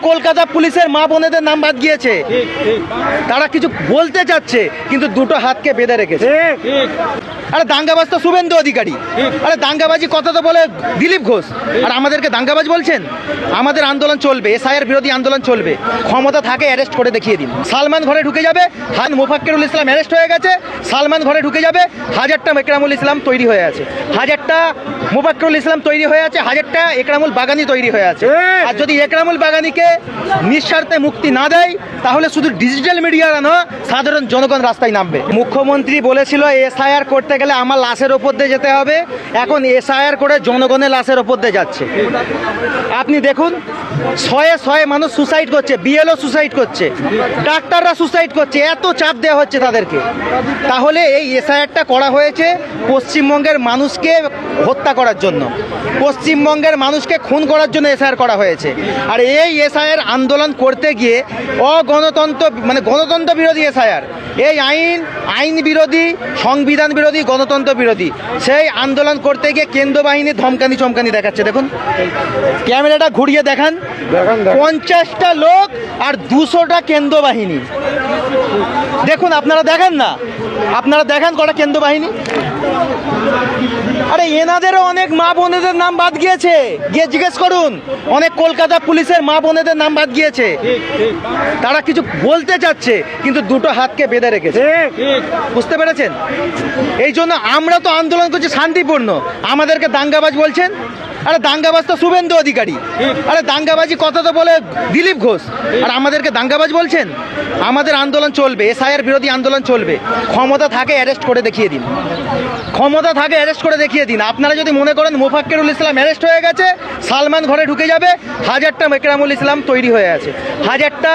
কলকাতা পুলিশের মা বোনেদের নাম বাদ গিয়েছে, তারা কিছু বলতে চাচ্ছে কিন্তু দুটো হাতকে বেঁধে রেখেছে। আরে দাঙ্গাবাজ তো শুভেন্দু অধিকারী, আরে দাঙ্গাবাজি কথা তো বলে দিলীপ ঘোষ, আর আমাদেরকে দাঙ্গাবাজ বলছেন। আমাদের আন্দোলন চলবে, এসআইআর বিরোধী আন্দোলন চলবে, ক্ষমতা থাকে অ্যারেস্ট করে দেখিয়ে দিন। সালমান ঘরে ঢুকে যাবে, মোফাক্কিরুল ইসলাম অ্যারেস্ট হয়ে গেছে, সালমান ঘরে ঢুকে যাবে, 1000টা একরামুল ইসলাম তৈরি হয়ে আছে, 1000টা মোফাক্কিরুল ইসলাম তৈরি হয়ে আছে, 1000টা একরামুল বাগানি তৈরি হয়ে আছে। আর যদি একরামুল বাগানিকে নিঃস্বার্থে মুক্তি না দেয় তাহলে শুধু ডিজিটাল মিডিয়ারা না, সাধারণ জনগণ রাস্তায় নামবে। মুখ্যমন্ত্রী বলেছিল এসআইআর করতে গেলে আমার লাশের ওপর দিয়ে যেতে হবে, এখন এসআইআর করে জনগণের লাশের ওপর দিয়ে যাচ্ছে। আপনি দেখুন, শয়ে শয়ে মানুষ সুসাইড করছে, বিএলও সুসাইড করছে, ডাক্তাররা সুসাইড করছে, এত চাপ দেওয়া হচ্ছে তাদেরকে। তাহলে এই এসআইআরটা করা হয়েছে পশ্চিমবঙ্গের মানুষকে হত্যা করার জন্য, পশ্চিমবঙ্গের মানুষকে খুন করার জন্য এসআইআর করা হয়েছে। আর এই এসআইআর আন্দোলন করতে গিয়ে অগণতন্ত্র মানে গণতন্ত্র বিরোধী এসআইআর, এই আইন বিরোধী, সংবিধান বিরোধী, গণতন্ত্র বিরোধী, সেই আন্দোলন করতে গিয়ে কেন্দ্র বাহিনী ধমকানি চমকানি দেখাচ্ছে। দেখুন, ক্যামেরাটা ঘুরিয়ে দেখান, 50টা লোক আর 200টা কেন্দ্র বাহিনী। দেখুন, আপনারা দেখেন না, আপনারা দেখেন কটা কেন্দ্র বাহিনী। আরে এনাদেরও অনেক মা বোনেদের নাম বাদ গিয়েছে, গিয়ে জিজ্ঞেস করুন, অনেক কলকাতা পুলিশের মা বোনেদের নাম বাদ গিয়েছে, তারা কিছু বলতে চাচ্ছে কিন্তু দুটো হাতকে বেঁধে রেখেছে। বুঝতে পেরেছেন? এই জন্য আমরা তো আন্দোলন করছি শান্তিপূর্ণ, আমাদেরকে দাঙ্গাবাজ বলছেন। আরে দাঙ্গাবাজ তো শুভেন্দু অধিকারী, আরে দাঙ্গাবাজি কথা তো বলে দিলীপ ঘোষ, আর আমাদেরকে দাঙ্গাবাজ বলছেন। আমাদের আন্দোলন চলবে, এসআইআর বিরোধী আন্দোলন চলবে, ক্ষমতা থাকে অ্যারেস্ট করে দেখিয়ে দিন, ক্ষমতা থাকে অ্যারেস্ট করে দেখিয়ে দিন। আপনারা যদি মনে করেন মোফাক্কিরুল ইসলাম অ্যারেস্ট হয়ে গেছে, সালমান ঘরে ঢুকে যাবে, 1000টা একরামুল ইসলাম তৈরি হয়ে আছে, 1000টা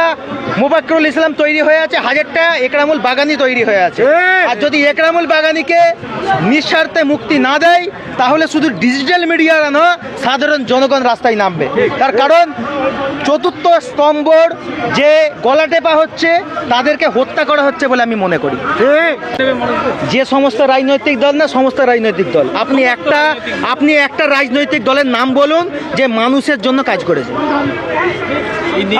মোফাক্কিরুল ইসলাম তৈরি হয়ে আছে, 1000টা একরামুল বাগানি তৈরি হয়ে আছে। আর যদি একরামুল বাগানিকে নিঃস্বার্থে মুক্তি না দেয় তাহলে শুধু ডিজিটাল মিডিয়ারা না, সাধারণ জনগণ রাস্তায় নামবে। তার কারণ চতুর্থ স্তম্ভর যে গলা টেপা হচ্ছে তাদেরকে হত্যা করা হচ্ছে বলে আমি মনে করি। যে সমস্ত রাজনৈতিক দল না, সমস্ত রাজনৈতিক দল, আপনি একটা রাজনৈতিক দলের নাম বলুন যে মানুষের জন্য কাজ করেছে।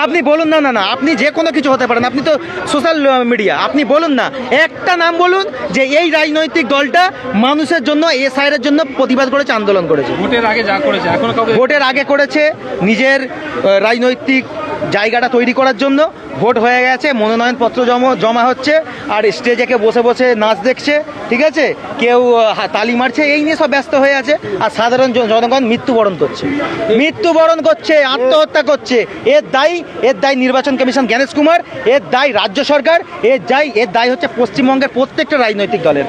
আপনি বলুন না, না না, আপনি যে কোনো কিছু হতে পারেন, আপনি তো সোশ্যাল মিডিয়া, আপনি বলুন না, একটা নাম বলুন যে এই রাজনৈতিক দলটা মানুষের জন্য, এসআইআর জন্য প্রতিবাদ করেছে, আন্দোলন করেছে। ভোটের আগে যা করেছে, এখন ভোটের আগে করেছে নিজের রাজনৈতিক জায়গাটা তৈরি করার জন্য। ভোট হয়ে গেছে, মনোনয়নপত্র জমা হচ্ছে, আর স্টেজে কে বসে বসে নাচ দেখছে, ঠিক আছে, কেউ তালি মারছে, এই নিয়ে সব ব্যস্ত হয়ে আছে। আর সাধারণ জনগণ মৃত্যুবরণ করছে, আত্মহত্যা করছে। এর দায়ী নির্বাচন কমিশন জ্ঞানেশ কুমার, এর দায়ী রাজ্য সরকার, এর দায়ী হচ্ছে পশ্চিমবঙ্গের প্রত্যেকটা রাজনৈতিক দলের।